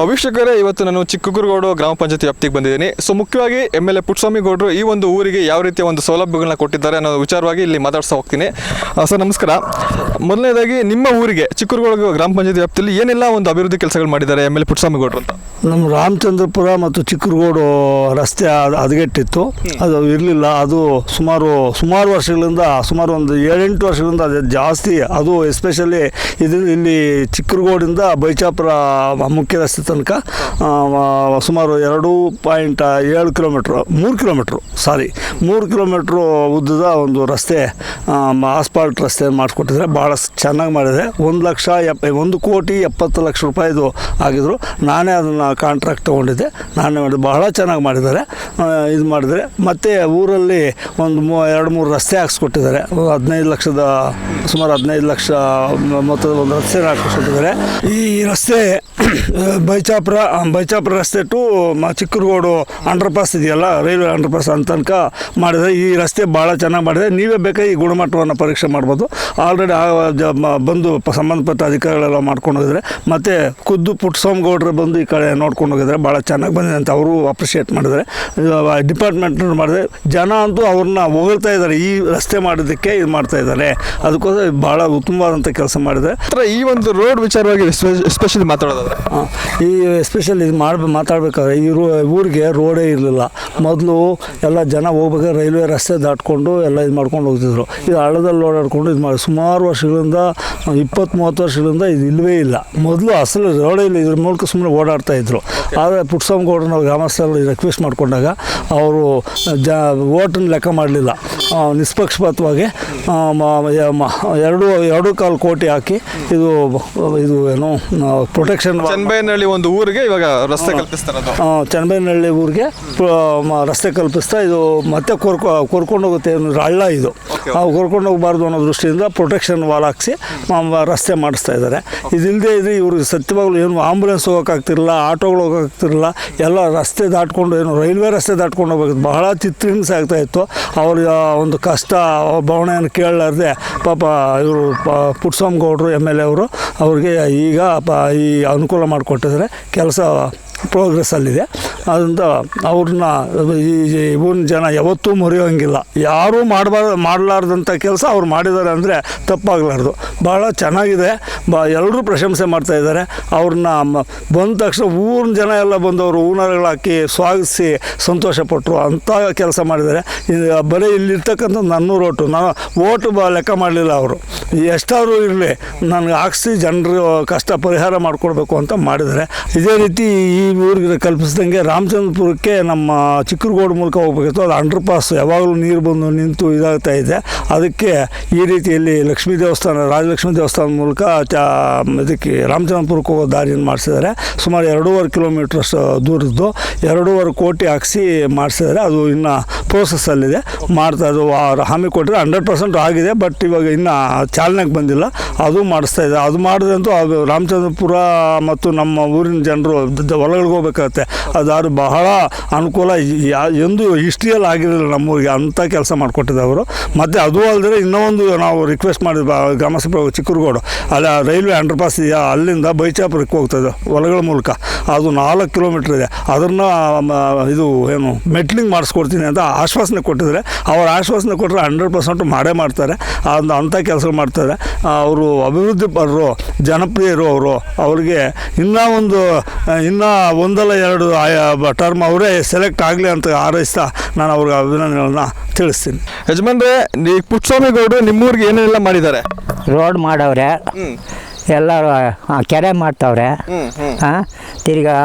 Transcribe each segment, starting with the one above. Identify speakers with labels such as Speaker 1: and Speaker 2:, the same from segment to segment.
Speaker 1: ವೀಕ್ಷಕರೇ, ಇವತ್ತು ನಾನು ಚಿಕ್ಕಗುರುಗೋಡು ಗ್ರಾಮ ಪಂಚಾಯತಿ ವ್ಯಾಪ್ತಿಗೆ ಬಂದಿದ್ದೀನಿ. ಸೊ ಮುಖ್ಯವಾಗಿ MLA ಪುಟ್ಟಸ್ವಾಮಿ ಗೌಡರು ಈ ಒಂದು ಊರಿಗೆ ಯಾವ ರೀತಿಯ ಒಂದು ಸೌಲಭ್ಯಗಳನ್ನ ಕೊಟ್ಟಿದ್ದಾರೆ ಅನ್ನೋ ವಿಚಾರವಾಗಿ ಇಲ್ಲಿ ಮಾತಾಡ್ತಾ ಹೋಗ್ತೀನಿ. ಸರ್ ನಮಸ್ಕಾರ. ಮೊದಲನೇದಾಗಿ ನಿಮ್ಮ ಊರಿಗೆ ಚಿಕ್ಕಗುರುಗೋಡು ಗ್ರಾಮ ಪಂಚಾಯತಿ ವ್ಯಾಪ್ತಿಯಲ್ಲಿ ಏನೆಲ್ಲ ಒಂದು ಅಭಿವೃದ್ಧಿ ಕೆಲಸಗಳು ಮಾಡಿದ್ದಾರೆ MLA ಪುಟ್ಟಸ್ವಾಮಿ ಗೌಡರು ಅಂತ?
Speaker 2: ನಮ್ಮ ರಾಮಚಂದ್ರಪುರ ಮತ್ತು ಚಿಕ್ಕಗುರುಗೋಡು ರಸ್ತೆ ಹದಗೆಟ್ಟಿತ್ತು, ಅದು ಇರಲಿಲ್ಲ. ಅದು ಸುಮಾರು ವರ್ಷಗಳಿಂದ, ಸುಮಾರು ಒಂದು 7-8 ವರ್ಷಗಳಿಂದ ಅದು ಜಾಸ್ತಿ. ಅದು ಎಸ್ಪೆಷಲಿ ಇಲ್ಲಿ ಚಿಕ್ಕಗುರುಗೋಡಿಂದ ಬೈಚಾಪುರ ಮುಖ್ಯ ರಸ್ತೆ ತನಕ ಸುಮಾರು 2.7 ಕಿಲೋಮೀಟ್ರ್ 3 ಕಿಲೋಮೀಟ್ರು ಉದ್ದದ ಒಂದು ರಸ್ತೆ, ಆಸ್ಪಾಲ್ಟ್ ರಸ್ತೆ ಮಾಡಿಸ್ಕೊಟ್ಟಿದ್ದಾರೆ. ಭಾಳ ಚೆನ್ನಾಗಿ ಮಾಡಿದೆ. 1,70,00,000 ರೂಪಾಯಿದು ಆಗಿದ್ರು. ನಾನೇ ಅದನ್ನು ಕಾಂಟ್ರಾಕ್ಟ್ ತೊಗೊಂಡಿದ್ದೆ, ನಾನೇ ಮಾಡಿದೆ. ಬಹಳ ಚೆನ್ನಾಗಿ ಮಾಡಿದ್ದಾರೆ. ಇದು ಮಾಡಿದರೆ ಮತ್ತು ಊರಲ್ಲಿ ಒಂದು 2-3 ರಸ್ತೆ ಹಾಕ್ಸ್ಕೊಟ್ಟಿದ್ದಾರೆ. 15 ಲಕ್ಷದ ಸುಮಾರು 15 ಲಕ್ಷ ಮೊತ್ತದ ಒಂದು ರಸ್ತೆ ಹಾಕಿಸ್ಕೊಟ್ಟಿದ್ದಾರೆ. ಈ ರಸ್ತೆ ಬೈಚಾಪುರ ರಸ್ತೆ ಟು ಚಿಕ್ಕಗುರುಗೋಡು ಅಂಡರ್ಪಾಸ್ ಇದೆಯಲ್ಲ, ರೈಲ್ವೆ ಅಂಡರ್ಪಾಸ್ ಅಂತ ತನಕ ಮಾಡಿದರೆ. ಈ ರಸ್ತೆ ಭಾಳ ಚೆನ್ನಾಗಿ ಮಾಡಿದೆ. ನೀವೇ ಬೇಕಾಗಿ ಈ ಗುಣಮಟ್ಟವನ್ನು ಪರೀಕ್ಷೆ ಮಾಡ್ಬೋದು. ಆಲ್ರೆಡಿ ಬಂದು ಸಂಬಂಧಪಟ್ಟ ಅಧಿಕಾರಿಗಳೆಲ್ಲ ಮಾಡ್ಕೊಂಡು ಹೋಗಿದ್ದಾರೆ. ಮತ್ತು ಖುದ್ದು ಪುಟ್ಟಸ್ವಾಮಿ ಗೌಡ್ರು ಬಂದು ಈ ಕಡೆ ನೋಡ್ಕೊಂಡು ಹೋಗಿದ್ದಾರೆ. ಭಾಳ ಚೆನ್ನಾಗಿ ಬಂದಿದೆ ಅಂತ ಅವರು ಅಪ್ರಿಷಿಯೇಟ್ ಮಾಡಿದ್ದಾರೆ. ಡಿಪಾರ್ಟ್ಮೆಂಟ್ ಮಾಡಿದ್ರೆ ಜನ ಅಂತೂ ಅವ್ರನ್ನ ಹೊಗಳ್ತಾ ಇದ್ದಾರೆ, ಈ ರಸ್ತೆ ಮಾಡೋದಕ್ಕೆ ಇದು ಮಾಡ್ತಾ ಇದ್ದಾರೆ. ಅದಕ್ಕೋಸ್ಕರ ಭಾಳ ಉತ್ತಮವಾದಂಥ ಕೆಲಸ ಮಾಡಿದ್ದಾರೆ.
Speaker 1: ಈ ಒಂದು ರೋಡ್ ವಿಚಾರವಾಗಿ ಎಸ್ಪೆಷಲಿ ಮಾತಾಡೋದಾದ್ರೆ,
Speaker 2: ಈ ಎಸ್ಪೆಷಲಿ ಇದು ಮಾತಾಡಬೇಕಾದ್ರೆ ಈ ಊರಿಗೆ ರೋಡೇ ಇರಲಿಲ್ಲ. ಮೊದಲು ಎಲ್ಲ ಜನ ಹೋಗ್ಬೇಕಾದ್ರೆ ರೈಲ್ವೆ ರಸ್ತೆ ದಾಟ್ಕೊಂಡು ಎಲ್ಲ ಇದು ಮಾಡ್ಕೊಂಡು ಹೋಗ್ತಿದ್ರು. ಇದು ಹಳ್ಳದಲ್ಲಿ ಓಡಾಡ್ಕೊಂಡು ಇದು ಮಾಡಿ ಸುಮಾರು ವರ್ಷಗಳಿಂದ, 20-30 ವರ್ಷಗಳಿಂದ ಇದು ಇಲ್ಲವೇ ಇಲ್ಲ. ಮೊದಲು ಅಸಲು ರೋಡೇ ಇಲ್ಲ, ಇದ್ರ ಮೂಲಕ ಸುಮ್ಮನೆ ಓಡಾಡ್ತಾ ಇದ್ರು. ಆದರೆ ಪುಟ್ಟಸ್ವಾಮಿ ಗೌಡರು ನಾವು ಗ್ರಾಮಸ್ಥರಲ್ಲಿ ರಿಕ್ವೆಸ್ಟ್ ಮಾಡ್ಕೊಂಡಾಗ ಅವರು ಓಟನ್ನು ಲೆಕ್ಕ ಮಾಡಲಿಲ್ಲ, ನಿಷ್ಪಕ್ಷಪಾತವಾಗಿ 2.25 ಕೋಟಿ ಹಾಕಿ ಇದು ಏನು ಪ್ರೊಟೆಕ್ಷನ್
Speaker 1: ಚನ್ನಬೈನಹಳ್ಳಿ ಒಂದು ಊರಿಗೆ ಇವಾಗ ರಸ್ತೆ ಕಲ್ಪಿಸ್ತಾರೆ.
Speaker 2: ಚನ್ನಬೈನಹಳ್ಳಿ ಊರಿಗೆ ರಸ್ತೆ ಕಲ್ಪಿಸ್ತಾ ಇದು ಮತ್ತೆ ಕೊರ್ಕೊಂಡು ಹೋಗುತ್ತೆ. ಹಳ್ಳ ಇದು ಕೊರ್ಕೊಂಡು ಹೋಗಬಾರ್ದು ಅನ್ನೋ ದೃಷ್ಟಿಯಿಂದ ಪ್ರೊಟೆಕ್ಷನ್ ವಾಲ್ ಹಾಕ್ಸಿ ರಸ್ತೆ ಮಾಡಿಸ್ತಾ ಇದ್ದಾರೆ. ಇದಿಲ್ಲದೆ ಇದ್ರೆ ಇವ್ರಿಗೆ ಸತ್ಯವಾಗ್ಲೂ ಏನು ಆಂಬುಲೆನ್ಸ್ ಹೋಗೋಕ್ಕಾಗ್ತಿರಲಿಲ್ಲ, ಆಟೋಗಳು ಹೋಗೋಕ್ಕಾಗ್ತಿರಲಿಲ್ಲ. ಎಲ್ಲ ರಸ್ತೆ ದಾಟ್ಕೊಂಡು ಏನು ರೈಲ್ವೆ ರಸ್ತೆ ದಾಟ್ಕೊಂಡು ಹೋಗ್ಬೇಕು. ಬಹಳ ಚಿತ್ರಹಿಂಸೆ ಆಗ್ತಾಯಿತ್ತು. ಅವ್ರ ಒಂದು ಕಷ್ಟ ಭಾವನೆಯನ್ನು ಕೇಳಲಾರ್ದೆ ಪಾಪ ಇವರು ಪುಟ್ಟಸ್ವಾಮಿ ಗೌಡರು MLA ಅವರು ಅವ್ರಿಗೆ ಈಗ ಈ ಅನುಕೂಲ ಮಾಡಿಕೊಟ್ಟಿದ್ದಾರೆ. ಕೆಲಸ ಪ್ರೋಗ್ರೆಸ್ಸಲ್ಲಿದೆ. ಅದರಿಂದ ಅವ್ರನ್ನ ಈ ಊರಿನ ಜನ ಯಾವತ್ತೂ ಮರೆಯೋಂಗಿಲ್ಲ. ಯಾರೂ ಮಾಡಲಾರ್ದಂಥ ಕೆಲಸ ಅವ್ರು ಮಾಡಿದ್ದಾರೆ ಅಂದರೆ ತಪ್ಪಾಗಲಾರ್ದು. ಭಾಳ ಚೆನ್ನಾಗಿದೆ. ಎಲ್ಲರೂ ಪ್ರಶಂಸೆ ಮಾಡ್ತಾಯಿದ್ದಾರೆ. ಅವ್ರನ್ನ ಬಂದ ತಕ್ಷಣ ಊರಿನ ಜನ ಎಲ್ಲ ಬಂದವರು ಹೂನಾರಗಳು ಹಾಕಿ ಸ್ವಾಗತಿಸಿ ಸಂತೋಷಪಟ್ಟರು. ಅಂಥ ಕೆಲಸ ಮಾಡಿದ್ದಾರೆ. ಬರೀ ಇಲ್ಲಿರ್ತಕ್ಕಂಥ 400 ಓಟು, ನಾನು ಓಟು ಲೆಕ್ಕ ಮಾಡಲಿಲ್ಲ. ಅವರು ಎಷ್ಟಾದರೂ ಇರಲಿ ನನಗೆ ಹಾಕ್ಸಿ ಜನರು ಕಷ್ಟ ಪರಿಹಾರ ಮಾಡಿಕೊಡ್ಬೇಕು ಅಂತ ಮಾಡಿದ್ದಾರೆ. ಇದೇ ರೀತಿ ಈ ಊರಿಗೆ ಕಲ್ಪಿಸಿದಂಗೆ ರಾಮಚಂದ್ರಪುರಕ್ಕೆ ನಮ್ಮ ಚಿಕ್ಕಗುರುಗೋಡು ಮೂಲಕ ಹೋಗ್ಬೇಕಿತ್ತು. ಅದು ಅಂಡರ್ಪಾಸ್ ಯಾವಾಗಲೂ ನೀರು ಬಂದು ನಿಂತು ಇದಾಗ್ತಾ ಇದೆ. ಅದಕ್ಕೆ ಈ ರೀತಿಯಲ್ಲಿ ಲಕ್ಷ್ಮೀ ದೇವಸ್ಥಾನ, ರಾಜಲಕ್ಷ್ಮೀ ದೇವಸ್ಥಾನ ಮೂಲಕ ಇದಕ್ಕೆ ರಾಮಚಂದ್ರಪುರಕ್ಕೆ ಹೋಗೋ ದಾರಿಯನ್ನು ಮಾಡಿಸಿದ್ದಾರೆ. ಸುಮಾರು 2.5 ಕಿಲೋಮೀಟ್ರಷ್ಟು ದೂರದ್ದು 2.5 ಕೋಟಿ ಹಾಕಿಸಿ ಮಾಡಿಸಿದ್ದಾರೆ. ಅದು ಇನ್ನು ಪ್ರೋಸೆಸ್ಸಲ್ಲಿದೆ. ಅದು ಹಾಮಿ ಕೊಟ್ಟರೆ 100% ಆಗಿದೆ. ಬಟ್ ಇವಾಗ ಇನ್ನು ಚಾಲನೆಗೆ ಬಂದಿಲ್ಲ. ಅದು ಮಾಡಿಸ್ತಾ ಇದೆ. ಅದು ಮಾಡಿದ್ರಂತೂ ಅದು ರಾಮಚಂದ್ರಪುರ ಮತ್ತು ನಮ್ಮ ಊರಿನ ಜನರು ಹೊಲಗಳಿಗೆ ಹೋಗ್ಬೇಕಾಗತ್ತೆ. ಅದು ಬಹಳ ಅನುಕೂಲ. ಎಂದು ಹಿಸ್ಟ್ರಿಯಲ್ಲಿ ಆಗಿರಲಿಲ್ಲ ನಮ್ಮೂರಿಗೆ. ಅಂಥ ಕೆಲಸ ಮಾಡಿಕೊಟ್ಟಿದ್ದೆ ಅವರು. ಮತ್ತು ಅದು ಅಲ್ಲದೆ ಇನ್ನೊಂದು ನಾವು ರಿಕ್ವೆಸ್ಟ್ ಮಾಡಿದ್ವಿ ಗ್ರಾಮಸಭೆ ಚಿಕ್ಕಗುರುಗೋಡು, ಅಲ್ಲಿ ರೈಲ್ವೆ ಅಂಡರ್ಪಾಸ್ ಇದೆಯಾ, ಅಲ್ಲಿಂದ ಬೈಚಾಪುರಕ್ಕೆ ಹೋಗ್ತದೆ ಹೊಲಗಳ ಮೂಲಕ. ಅದು 4 ಕಿಲೋಮೀಟ್ರ್ ಇದೆ. ಅದನ್ನು ಇದು ಏನು ಮೆಟ್ಲಿಂಗ್ ಮಾಡಿಸ್ಕೊಡ್ತೀನಿ ಅಂತ ಆಶ್ವಾಸನೆ ಕೊಟ್ಟಿದ್ದಾರೆ. ಅವ್ರ ಆಶ್ವಾಸನೆ ಕೊಟ್ಟರೆ 100% ಮಾಡೇ ಮಾಡ್ತಾರೆ. ಅಂಥ ಕೆಲಸಗಳು ಮಾಡ್ತಾರೆ. ಅವರು ಅಭಿವೃದ್ಧಿ ಪರರು, ಜನಪ್ರಿಯರು. ಅವ್ರಿಗೆ ಇನ್ನೂ 1-2 ಟರ್ಮ್ ಅವರೇ ಸೆಲೆಕ್ಟ್ ಆಗಲಿ ಅಂತ ಹಾರೈಸ್ತಾ ನಾನು ಅವ್ರಿಗೆ ಅಭಿನಂದನೆಗಳನ್ನ ತಿಳಿಸ್ತೀನಿ.
Speaker 1: ಯಜಮಾನ್ರೆ, ಈ ಪುಟ್ಟಸ್ವಾಮಿ ಗೌಡರು ನಿಮ್ಮೂರಿಗೆ ಏನೆಲ್ಲ ಮಾಡಿದ್ದಾರೆ?
Speaker 3: ರೋಡ್ ಮಾಡವ್ರೆ, ಎಲ್ಲರೂ ಕೆರೆ ಮಾಡ್ತವ್ರೆ, ತಿರ್ಗಾ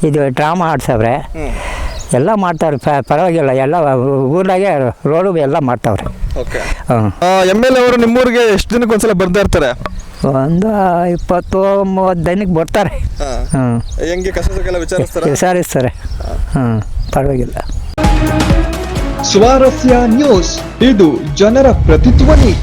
Speaker 3: ಇದು ಡ್ರಾಮಾ ಆಡ್ಸವ್ರೆ, ಎಲ್ಲ ಮಾಡ್ತಾವ್ರೆ. ಪರವಾಗಿಲ್ಲ. ಎಲ್ಲ ಊರಾಗೆ ರೋಡು ಎಲ್ಲ ಮಾಡ್ತಾವ್ರೆ.
Speaker 1: MLA ಅವರು ನಿಮ್ಮೂರಿಗೆ ಎಷ್ಟು ದಿನಕ್ಕೆ ಒಂದ್ಸಲ ಬರ್ತಾ ಇರ್ತಾರೆ?
Speaker 3: ಒಂದು 20-30 ದಿನಕ್ಕೆ ಬರ್ತಾರೆ.
Speaker 1: ಹೆಂಗೆ ಕಸಕ್ಕೆಲ್ಲ
Speaker 3: ವಿಚಾರಿಸ್ತಾರೆ. ಪರವಾಗಿಲ್ಲ.
Speaker 4: ಸ್ವಾರಸ್ಯ ನ್ಯೂಸ್, ಇದು ಜನರ ಪ್ರತಿಧ್ವನಿ.